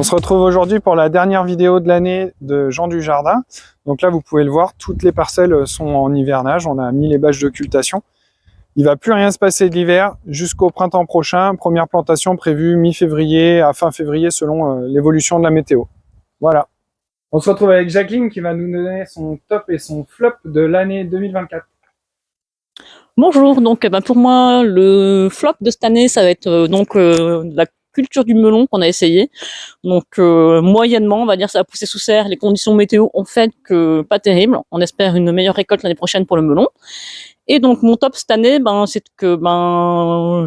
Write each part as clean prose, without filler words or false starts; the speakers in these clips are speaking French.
On se retrouve aujourd'hui pour la dernière vidéo de l'année de Jean Dujardin. Donc là, vous pouvez le voir, toutes les parcelles sont en hivernage. On a mis les bâches d'occultation. Il ne va plus rien se passer de l'hiver jusqu'au printemps prochain. Première plantation prévue mi-février à fin février selon l'évolution de la météo. Voilà. On se retrouve avec Jacqueline qui va nous donner son top et son flop de l'année 2024. Bonjour, donc pour moi le flop de cette année ça va être la culture du melon qu'on a essayé. Donc moyennement, on va dire ça a poussé sous serre, les conditions météo ont fait que pas terrible. On espère une meilleure récolte l'année prochaine pour le melon. Et donc mon top cette année, c'est que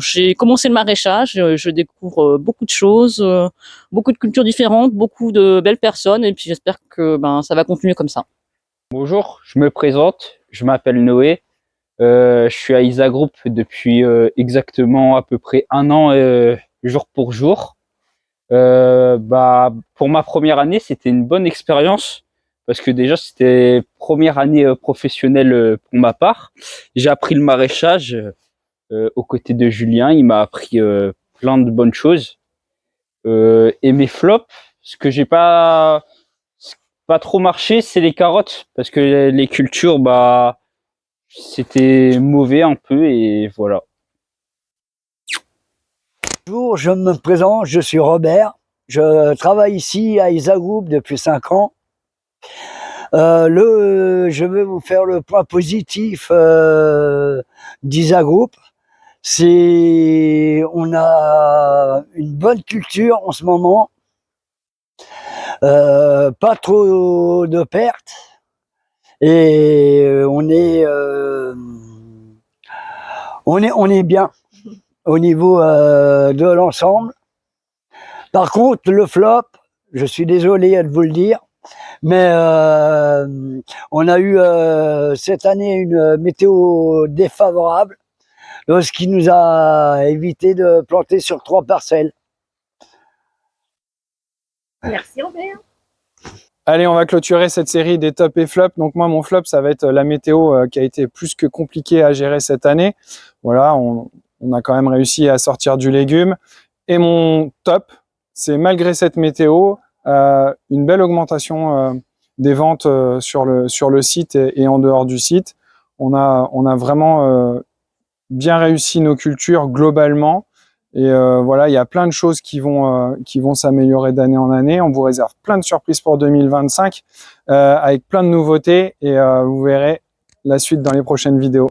j'ai commencé le maraîchage, je découvre beaucoup de choses, beaucoup de cultures différentes, beaucoup de belles personnes et puis j'espère que ça va continuer comme ça. Bonjour, je me présente, je m'appelle Noé. Je suis à Isa Group depuis exactement à peu près un an, jour pour jour. Pour ma première année, c'était une bonne expérience parce que déjà c'était première année professionnelle pour ma part. J'ai appris le maraîchage aux côtés de Julien. Il m'a appris plein de bonnes choses. Et mes flops, ce que j'ai pas trop marché, c'est les carottes parce que les cultures, c'était mauvais un peu et voilà. Bonjour, je me présente, je suis Robert. Je travaille ici à Isa Group depuis 5 ans. Je vais vous faire le point positif d'Isa Group. On a une bonne culture en ce moment. Pas trop de pertes. Et on est bien au niveau de l'ensemble. Par contre, le flop, je suis désolé de vous le dire, mais on a eu cette année une météo défavorable, ce qui nous a évité de planter sur 3 parcelles. Merci Robert. Allez, on va clôturer cette série des tops et flops. Donc moi, mon flop, ça va être la météo qui a été plus que compliquée à gérer cette année. Voilà, on a quand même réussi à sortir du légume. Et mon top, c'est malgré cette météo, une belle augmentation des ventes sur le site et en dehors du site. On a vraiment bien réussi nos cultures globalement. Et voilà, il y a plein de choses qui vont s'améliorer d'année en année. On vous réserve plein de surprises pour 2025 avec plein de nouveautés et vous verrez la suite dans les prochaines vidéos.